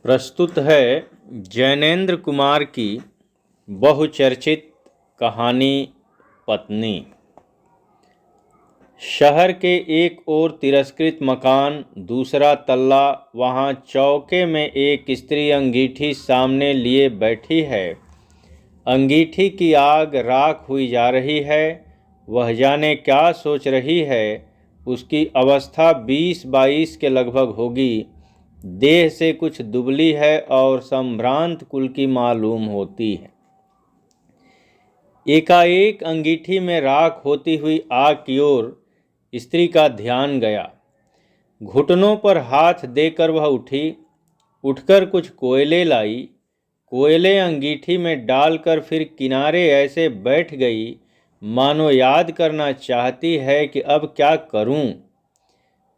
प्रस्तुत है जैनेंद्र कुमार की बहुचर्चित कहानी पत्नी। शहर के एक ओर तिरस्कृत मकान, दूसरा तल्ला। वहाँ चौके में एक स्त्री अंगीठी सामने लिए बैठी है। अंगीठी की आग राख हुई जा रही है। वह जाने क्या सोच रही है। उसकी अवस्था 20-22 के लगभग होगी। देह से कुछ दुबली है और संभ्रांत कुल की मालूम होती है। एकाएक अंगीठी में राख होती हुई आग की ओर स्त्री का ध्यान गया। घुटनों पर हाथ देकर वह उठी। उठकर कुछ कोयले लाई। कोयले अंगीठी में डालकर फिर किनारे ऐसे बैठ गई मानो याद करना चाहती है कि अब क्या करूं।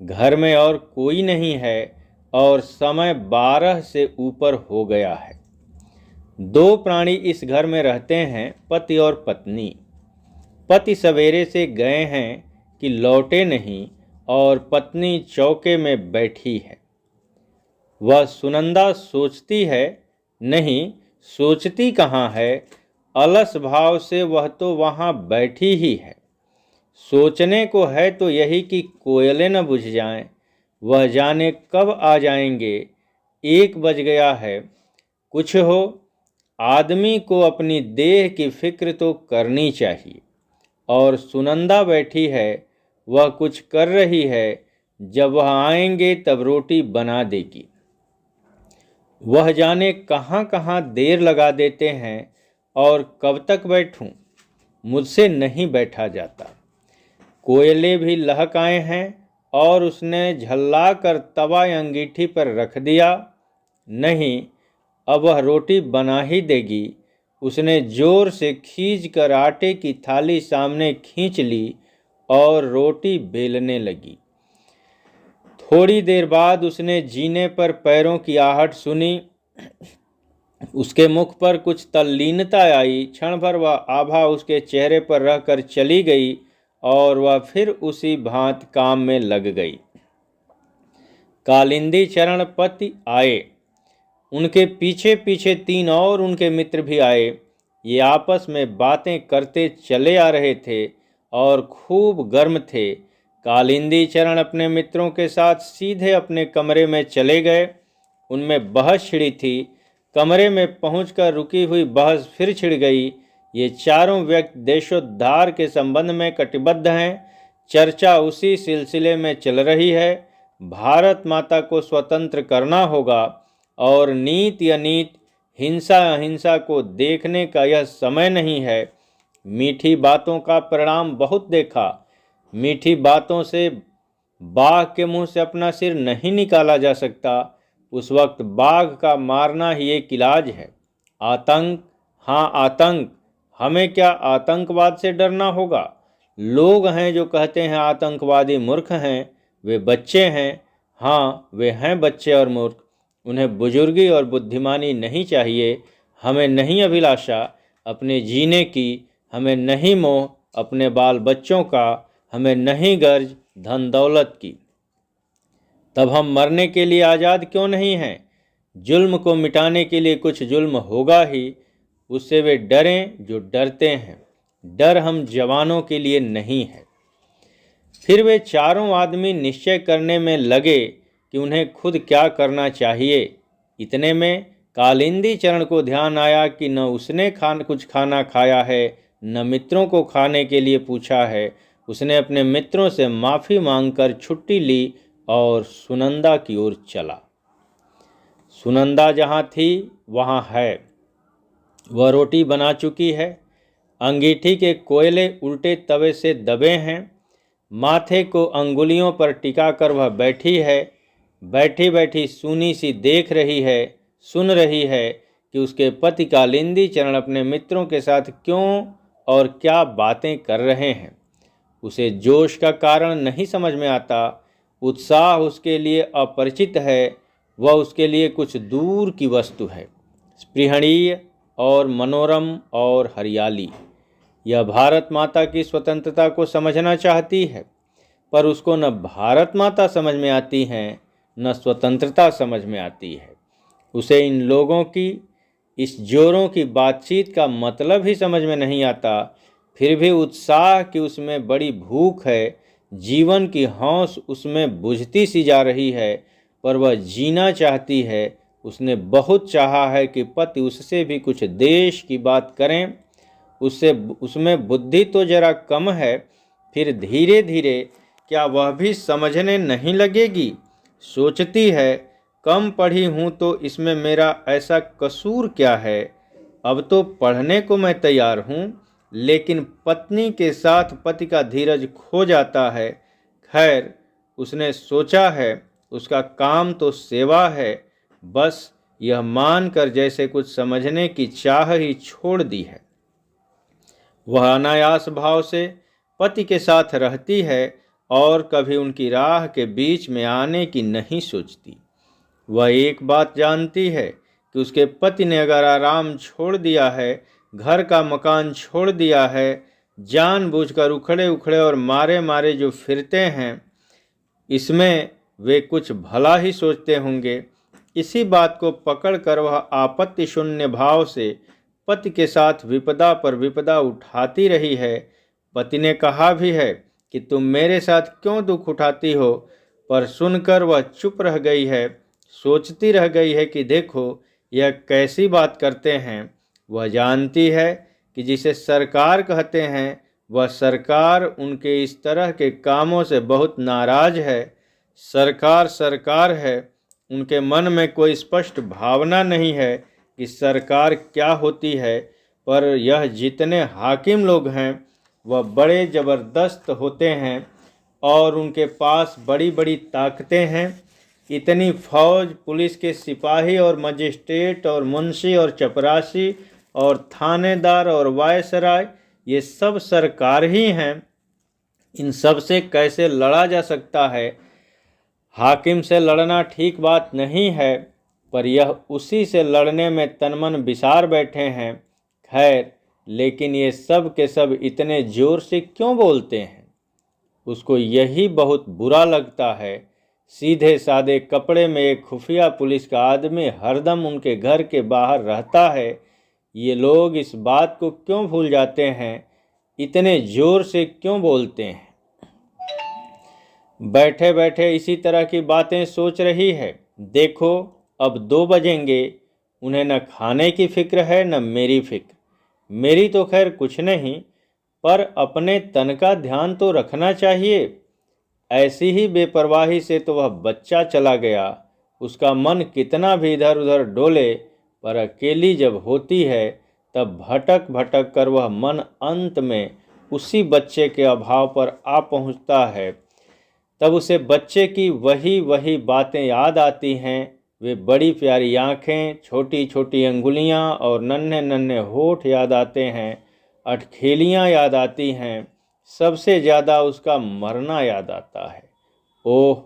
घर में और कोई नहीं है और समय 12 से ऊपर हो गया है। 2 प्राणी इस घर में रहते हैं, पति और पत्नी। पति सवेरे से गए हैं कि लौटे नहीं और पत्नी चौके में बैठी है। वह सुनंदा सोचती है, नहीं सोचती कहाँ है, अलस भाव से वह तो वहाँ बैठी ही है। सोचने को है तो यही कि कोयले न बुझ जाएं। वह जाने कब आ जाएंगे। 1 बज गया है। कुछ हो, आदमी को अपनी देह की फिक्र तो करनी चाहिए। और सुनंदा बैठी है, वह कुछ कर रही है। जब वह आएंगे तब रोटी बना देगी। वह जाने कहाँ कहाँ देर लगा देते हैं और कब तक बैठूं। मुझसे नहीं बैठा जाता। कोयले भी लहक आए हैं और उसने झल्ला कर तवा अंगीठी पर रख दिया। नहीं, अब वह रोटी बना ही देगी। उसने जोर से खींच कर आटे की थाली सामने खींच ली और रोटी बेलने लगी। थोड़ी देर बाद उसने जीने पर पैरों की आहट सुनी। उसके मुख पर कुछ तल्लीनता आई। क्षण भर वह आभा उसके चेहरे पर रहकर चली गई और वह फिर उसी भांति काम में लग गई। कालिंदी चरण पति आए। उनके पीछे पीछे 3 और उनके मित्र भी आए। ये आपस में बातें करते चले आ रहे थे और खूब गर्म थे। कालिंदी चरण अपने मित्रों के साथ सीधे अपने कमरे में चले गए। उनमें बहस छिड़ी थी। कमरे में पहुंचकर रुकी हुई बहस फिर छिड़ गई। ये चारों व्यक्ति देशोद्धार के संबंध में कटिबद्ध हैं। चर्चा उसी सिलसिले में चल रही है। भारत माता को स्वतंत्र करना होगा और नीति अनीत, हिंसा अहिंसा को देखने का यह समय नहीं है। मीठी बातों का परिणाम बहुत देखा। मीठी बातों से बाघ के मुंह से अपना सिर नहीं निकाला जा सकता। उस वक्त बाघ का मारना ही एक इलाज है। आतंक, हाँ आतंक। हमें क्या आतंकवाद से डरना होगा। लोग हैं जो कहते हैं आतंकवादी मूर्ख हैं, वे बच्चे हैं। हाँ, वे हैं बच्चे और मूर्ख। उन्हें बुजुर्गी और बुद्धिमानी नहीं चाहिए। हमें नहीं अभिलाषा अपने जीने की, हमें नहीं मोह अपने बाल बच्चों का, हमें नहीं गर्ज धन दौलत की। तब हम मरने के लिए आज़ाद क्यों नहीं हैं। जुल्म को मिटाने के लिए कुछ जुल्म होगा ही। उससे वे डरें जो डरते हैं। डर हम जवानों के लिए नहीं है। फिर वे चारों आदमी निश्चय करने में लगे कि उन्हें खुद क्या करना चाहिए। इतने में कालिंदी चरण को ध्यान आया कि न उसने कुछ खाना खाया है, न मित्रों को खाने के लिए पूछा है। उसने अपने मित्रों से माफ़ी मांगकर छुट्टी ली और सुनंदा की ओर चला। सुनंदा जहाँ थी वहाँ है। वह रोटी बना चुकी है। अंगीठी के कोयले उल्टे तवे से दबे हैं। माथे को अंगुलियों पर टिकाकर वह बैठी है। बैठी बैठी सूनी सी देख रही है, सुन रही है कि उसके पति कालिंदी चरण अपने मित्रों के साथ क्यों और क्या बातें कर रहे हैं। उसे जोश का कारण नहीं समझ में आता। उत्साह उसके लिए अपरिचित है। वह उसके लिए कुछ दूर की वस्तु है, स्पृहणीय और मनोरम और हरियाली। यह भारत माता की स्वतंत्रता को समझना चाहती है, पर उसको न भारत माता समझ में आती हैं, न स्वतंत्रता समझ में आती है। उसे इन लोगों की इस जोरों की बातचीत का मतलब ही समझ में नहीं आता। फिर भी उत्साह की उसमें बड़ी भूख है, जीवन की हौस उसमें बुझती सी जा रही है, पर वह जीना चाहती है। उसने बहुत चाहा है कि पति उससे भी कुछ देश की बात करें। उससे उसमें बुद्धि तो जरा कम है, फिर धीरे धीरे क्या वह भी समझने नहीं लगेगी? सोचती है, कम पढ़ी हूँ तो इसमें मेरा ऐसा कसूर क्या है? अब तो पढ़ने को मैं तैयार हूँ, लेकिन पत्नी के साथ पति का धीरज खो जाता है। खैर, उसने सोचा है उसका काम तो सेवा है, बस यह मानकर जैसे कुछ समझने की चाह ही छोड़ दी है। वह अनायास भाव से पति के साथ रहती है और कभी उनकी राह के बीच में आने की नहीं सोचती। वह एक बात जानती है कि उसके पति ने अगर आराम छोड़ दिया है, घर का मकान छोड़ दिया है, जानबूझकर उखड़े उखड़े और मारे मारे जो फिरते हैं, इसमें वे कुछ भला ही सोचते होंगे। इसी बात को पकड़कर वह आपत्ति शून्य भाव से पति के साथ विपदा पर विपदा उठाती रही है। पति ने कहा भी है कि तुम मेरे साथ क्यों दुख उठाती हो, पर सुनकर वह चुप रह गई है। सोचती रह गई है कि देखो यह कैसी बात करते हैं। वह जानती है कि जिसे सरकार कहते हैं, वह सरकार उनके इस तरह के कामों से बहुत नाराज है। सरकार सरकार है, उनके मन में कोई स्पष्ट भावना नहीं है कि सरकार क्या होती है। पर यह जितने हाकिम लोग हैं वह बड़े ज़बरदस्त होते हैं और उनके पास बड़ी बड़ी ताकतें हैं। इतनी फौज, पुलिस के सिपाही और मजिस्ट्रेट और मुंशी और चपरासी और थानेदार और वायसराय, ये सब सरकार ही हैं। इन सब से कैसे लड़ा जा सकता है? हाकिम से लड़ना ठीक बात नहीं है, पर यह उसी से लड़ने में तनमन बिसार बैठे हैं। खैर, लेकिन ये सब के सब इतने जोर से क्यों बोलते हैं? उसको यही बहुत बुरा लगता है। सीधे सादे कपड़े में एक खुफिया पुलिस का आदमी हरदम उनके घर के बाहर रहता है। ये लोग इस बात को क्यों भूल जाते हैं? इतने जोर से क्यों बोलते हैं? बैठे बैठे इसी तरह की बातें सोच रही है। देखो, अब 2 बजेंगे। उन्हें न खाने की फिक्र है न मेरी फिक्र। मेरी तो खैर कुछ नहीं, पर अपने तन का ध्यान तो रखना चाहिए। ऐसी ही बेपरवाही से तो वह बच्चा चला गया। उसका मन कितना भी इधर उधर डोले, पर अकेली जब होती है तब भटक भटक कर वह मन अंत में उसी बच्चे के अभाव पर आ पहुँचता है। तब उसे बच्चे की वही वही बातें याद आती हैं। वे बड़ी प्यारी आँखें, छोटी छोटी अंगुलियाँ और नन्हे नन्हे होठ याद आते हैं। अटखेलियाँ याद आती हैं। सबसे ज़्यादा उसका मरना याद आता है। ओह,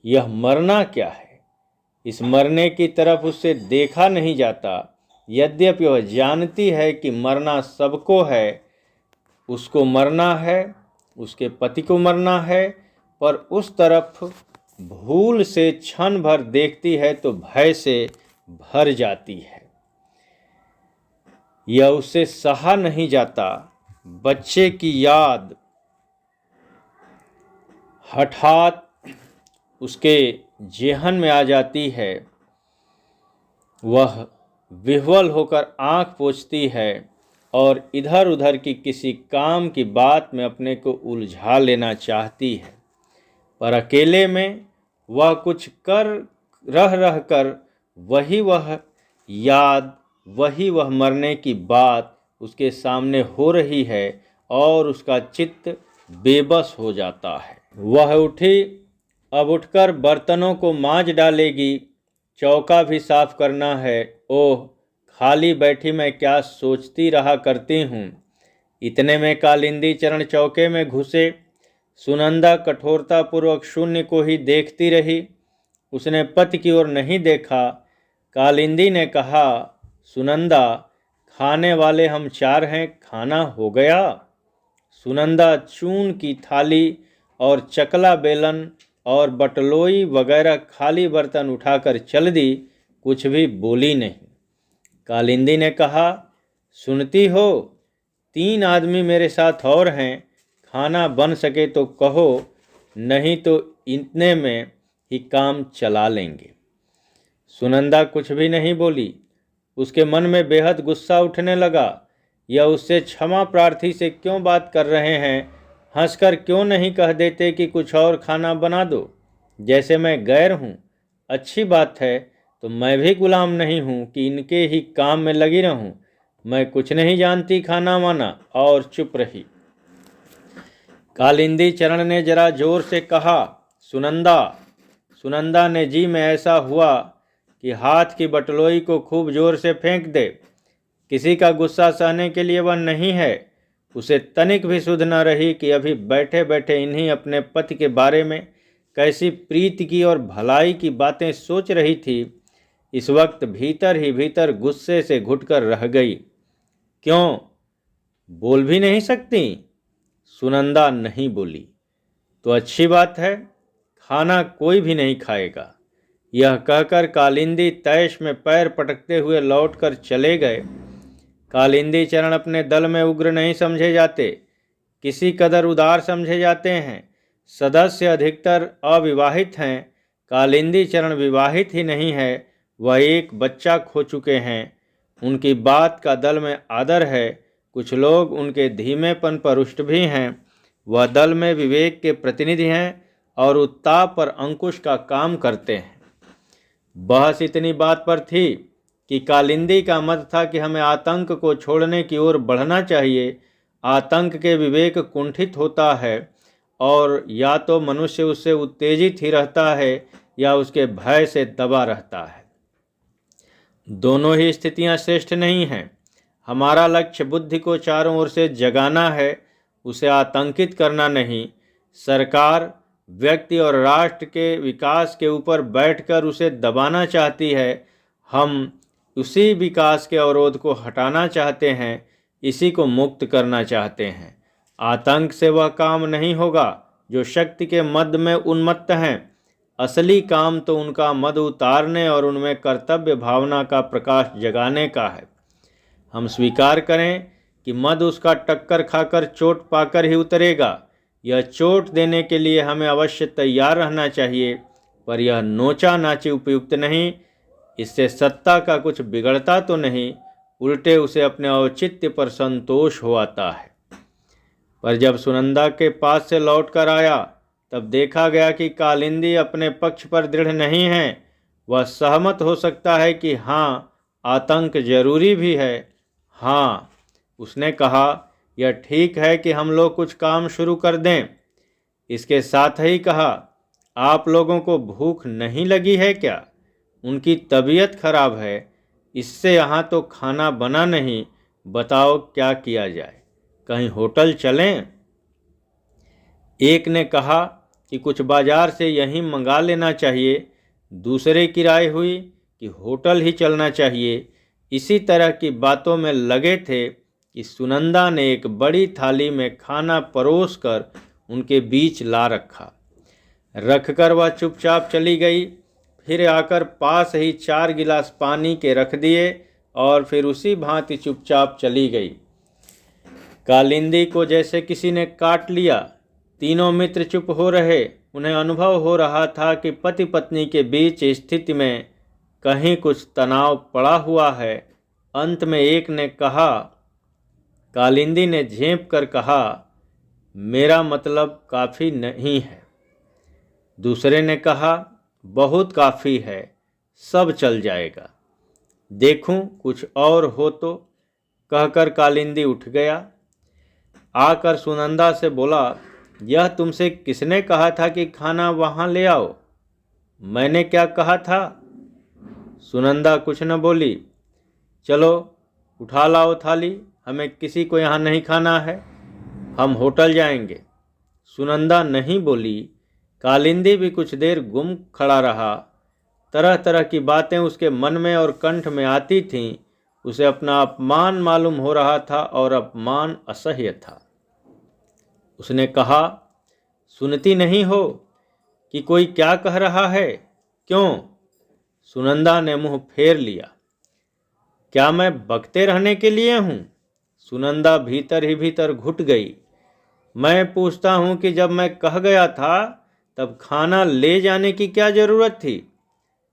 यह मरना क्या है? इस मरने की तरफ उससे देखा नहीं जाता। यद्यपि वह जानती है कि मरना सबको है। उसको मरना है, उसके पति को मरना है, पर उस तरफ भूल से क्षण भर देखती है तो भय से भर जाती है। यह उससे सहा नहीं जाता। बच्चे की याद हठात उसके जेहन में आ जाती है। वह विह्वल होकर आंख पोंछती है और इधर उधर की किसी काम की बात में अपने को उलझा लेना चाहती है, पर अकेले में वह कुछ कर रह कर वही वह याद, वही वह मरने की बात उसके सामने हो रही है और उसका चित्त बेबस हो जाता है। वह उठी, अब उठकर बर्तनों को मांज डालेगी, चौका भी साफ करना है। ओह, खाली बैठी मैं क्या सोचती रहा करती हूँ। इतने में कालिंदी चरण चौके में घुसे। सुनंदा कठोरतापूर्वक शून्य को ही देखती रही। उसने पति की ओर नहीं देखा। कालिंदी ने कहा, सुनंदा, खाने वाले हम 4 हैं, खाना हो गया? सुनंदा चून की थाली और चकला बेलन और बटलोई वगैरह खाली बर्तन उठाकर चल दी। कुछ भी बोली नहीं। कालिंदी ने कहा, सुनती हो, 3 आदमी मेरे साथ और हैं, खाना बन सके तो कहो, नहीं तो इतने में ही काम चला लेंगे। सुनंदा कुछ भी नहीं बोली। उसके मन में बेहद गुस्सा उठने लगा। यह उससे क्षमा प्रार्थी से क्यों बात कर रहे हैं? हंसकर क्यों नहीं कह देते कि कुछ और खाना बना दो? जैसे मैं गैर हूँ, अच्छी बात है, तो मैं भी गुलाम नहीं हूँ कि इनके ही काम में लगी रहूँ। मैं कुछ नहीं जानती खाना वाना, और चुप रही। कालिंदी चरण ने जरा जोर से कहा, सुनंदा। सुनंदा ने जी में ऐसा हुआ कि हाथ की बटलोई को खूब जोर से फेंक दे। किसी का गुस्सा सहने के लिए वह नहीं है। उसे तनिक भी सुध न रही कि अभी बैठे बैठे इन्हीं अपने पति के बारे में कैसी प्रीति की और भलाई की बातें सोच रही थी। इस वक्त भीतर ही भीतर गुस्से से घुटकर रह गई। क्यों, बोल भी नहीं सकती? सुनंदा नहीं बोली। तो अच्छी बात है, खाना कोई भी नहीं खाएगा। यह कहकर कालिंदी तैश में पैर पटकते हुए लौटकर चले गए। कालिंदी चरण अपने दल में उग्र नहीं समझे जाते, किसी कदर उदार समझे जाते हैं। सदस्य अधिकतर अविवाहित हैं। कालिंदी चरण विवाहित ही नहीं है, वह एक बच्चा खो चुके हैं। उनकी बात का दल में आदर है। कुछ लोग उनके धीमेपन पर रुष्ट भी हैं। वह दल में विवेक के प्रतिनिधि हैं और उत्ताप पर अंकुश का काम करते हैं। बहस इतनी बात पर थी कि कालिंदी का मत था कि हमें आतंक को छोड़ने की ओर बढ़ना चाहिए। आतंक के विवेक कुंठित होता है, और या तो मनुष्य उससे उत्तेजित ही रहता है या उसके भय से दबा रहता है। दोनों ही स्थितियां श्रेष्ठ नहीं हैं। हमारा लक्ष्य बुद्धि को चारों ओर से जगाना है, उसे आतंकित करना नहीं। सरकार व्यक्ति और राष्ट्र के विकास के ऊपर बैठकर उसे दबाना चाहती है। हम उसी विकास के अवरोध को हटाना चाहते हैं, इसी को मुक्त करना चाहते हैं। आतंक से वह काम नहीं होगा जो शक्ति के मद में उन्मत्त हैं। असली काम तो उनका मद उतारने और उनमें कर्तव्य भावना का प्रकाश जगाने का है। हम स्वीकार करें कि मद उसका टक्कर खाकर चोट पाकर ही उतरेगा। यह चोट देने के लिए हमें अवश्य तैयार रहना चाहिए, पर यह नोचा नाची उपयुक्त नहीं। इससे सत्ता का कुछ बिगड़ता तो नहीं, उल्टे उसे अपने औचित्य पर संतोष हो आता है। पर जब सुनंदा के पास से लौटकर आया, तब देखा गया कि कालिंदी अपने पक्ष पर दृढ़ नहीं है। वह सहमत हो सकता है कि हाँ, आतंक जरूरी भी है। हाँ, उसने कहा, यह ठीक है कि हम लोग कुछ काम शुरू कर दें। इसके साथ ही कहा, आप लोगों को भूख नहीं लगी है क्या? उनकी तबीयत खराब है, इससे यहाँ तो खाना बना नहीं। बताओ क्या किया जाए? कहीं होटल चलें? एक ने कहा कि कुछ बाजार से यहीं मंगा लेना चाहिए। दूसरे की राय हुई कि होटल ही चलना चाहिए। इसी तरह की बातों में लगे थे कि सुनंदा ने एक बड़ी थाली में खाना परोस कर उनके बीच ला रखा। रखकर वह चुपचाप चली गई। फिर आकर पास ही 4 गिलास पानी के रख दिए और फिर उसी भांति चुपचाप चली गई। कालिंदी को जैसे किसी ने काट लिया। तीनों मित्र चुप हो रहे। उन्हें अनुभव हो रहा था कि पति पत्नी के बीच स्थिति में कहीं कुछ तनाव पड़ा हुआ है। अंत में एक ने कहा, कालिंदी ने झेंप कर कहा, मेरा मतलब काफ़ी नहीं है। दूसरे ने कहा, बहुत काफ़ी है, सब चल जाएगा। देखूं कुछ और हो तो। कहकर कालिंदी उठ गया। आकर सुनंदा से बोला, यह तुमसे किसने कहा था कि खाना वहाँ ले आओ? मैंने क्या कहा था? सुनंदा कुछ न बोली। चलो उठा लाओ थाली, हमें किसी को यहाँ नहीं खाना है, हम होटल जाएंगे। सुनंदा नहीं बोली। कालिंदी भी कुछ देर गुम खड़ा रहा। तरह तरह की बातें उसके मन में और कंठ में आती थीं। उसे अपना अपमान मालूम हो रहा था और अपमान असह्य था। उसने कहा, सुनती नहीं हो कि कोई क्या कह रहा है? क्यों? सुनंदा ने मुंह फेर लिया। क्या मैं बकते रहने के लिए हूँ? सुनंदा भीतर ही भीतर घुट गई। मैं पूछता हूँ कि जब मैं कह गया था तब खाना ले जाने की क्या जरूरत थी?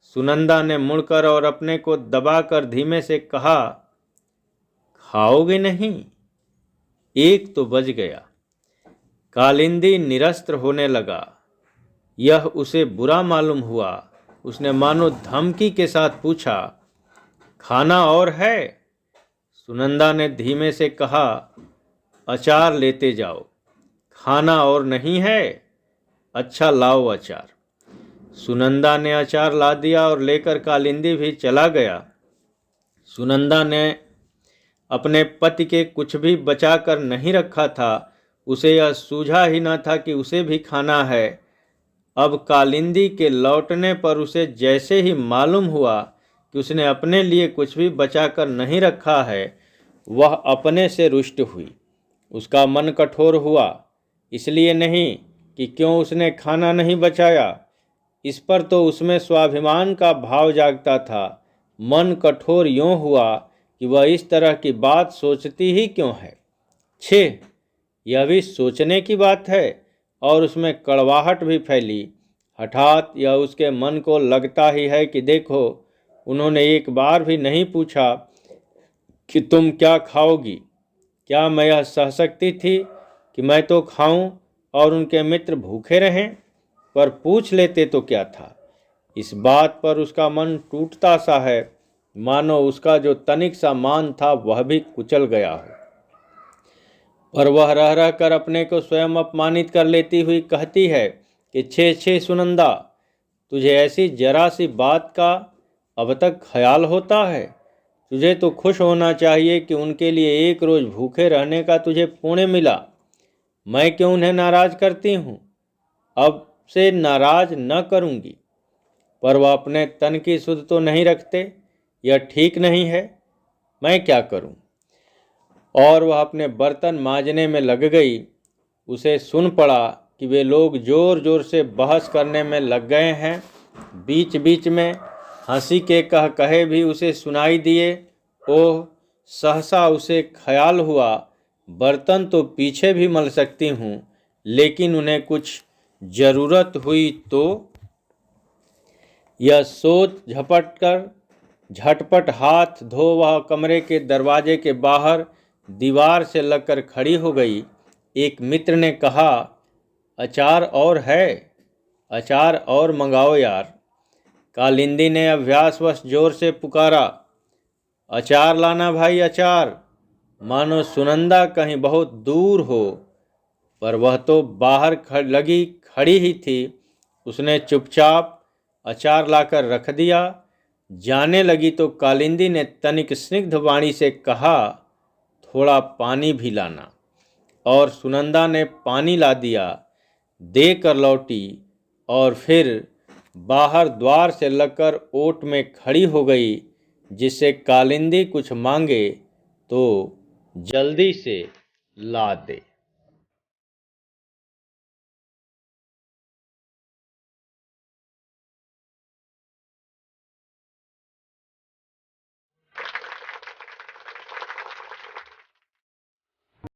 सुनंदा ने मुड़कर और अपने को दबाकर धीमे से कहा, खाओगे नहीं? 1 तो बज गया। कालिंदी निरस्त्र होने लगा। यह उसे बुरा मालूम हुआ। उसने मानो धमकी के साथ पूछा, खाना और है? सुनंदा ने धीमे से कहा, अचार लेते जाओ। खाना और नहीं है? अच्छा लाओ अचार। सुनंदा ने अचार ला दिया और लेकर कालिंदी भी चला गया। सुनंदा ने अपने पति के कुछ भी बचा कर नहीं रखा था। उसे यह सूझा ही न था कि उसे भी खाना है। अब कालिंदी के लौटने पर उसे जैसे ही मालूम हुआ कि उसने अपने लिए कुछ भी बचा कर नहीं रखा है, वह अपने से रुष्ट हुई। उसका मन कठोर हुआ, इसलिए नहीं कि क्यों उसने खाना नहीं बचाया, इस पर तो उसमें स्वाभिमान का भाव जागता था। मन कठोर यूँ हुआ कि वह इस तरह की बात सोचती ही क्यों है। छे, यह भी सोचने की बात है। और उसमें कड़वाहट भी फैली। हठात यह उसके मन को लगता ही है कि देखो, उन्होंने एक बार भी नहीं पूछा कि तुम क्या खाओगी। क्या मैं यह सह सकती थी कि मैं तो खाऊं और उनके मित्र भूखे रहें? पर पूछ लेते तो क्या था। इस बात पर उसका मन टूटता सा है, मानो उसका जो तनिक सा मान था वह भी कुचल गया हो। पर वह रह रह कर अपने को स्वयं अपमानित कर लेती हुई कहती है कि छे छे सुनंदा, तुझे ऐसी जरा सी बात का अब तक ख्याल होता है? तुझे तो खुश होना चाहिए कि उनके लिए एक रोज़ भूखे रहने का तुझे पुण्य मिला। मैं क्यों उन्हें नाराज करती हूँ? अब से नाराज न करूँगी। पर वह अपने तन की सुध तो नहीं रखते। यह ठीक नहीं है। मैं क्या करूँ? और वह अपने बर्तन मांजने में लग गई। उसे सुन पड़ा कि वे लोग जोर जोर से बहस करने में लग गए हैं। बीच बीच में हंसी के कह कहे भी उसे सुनाई दिए। ओह, सहसा उसे ख्याल हुआ, बर्तन तो पीछे भी मल सकती हूँ, लेकिन उन्हें कुछ ज़रूरत हुई तो? यह सोच झटपट हाथ धो वह कमरे के दरवाजे के बाहर दीवार से लगकर खड़ी हो गई। एक मित्र ने कहा, अचार और है? अचार और मंगाओ यार। कालिंदी ने अभ्यासवश जोर से पुकारा, अचार लाना भाई अचार। मानो सुनंदा कहीं बहुत दूर हो, पर वह तो बाहर खड़ी ही थी। उसने चुपचाप अचार लाकर रख दिया। जाने लगी तो कालिंदी ने तनिक स्निग्ध वाणी से कहा, थोड़ा पानी भी लाना। और सुनंदा ने पानी ला दिया, दे कर लौटी और फिर बाहर द्वार से लगकर ओट में खड़ी हो गई, जिससे कालिंदी कुछ मांगे तो जल्दी से ला दे।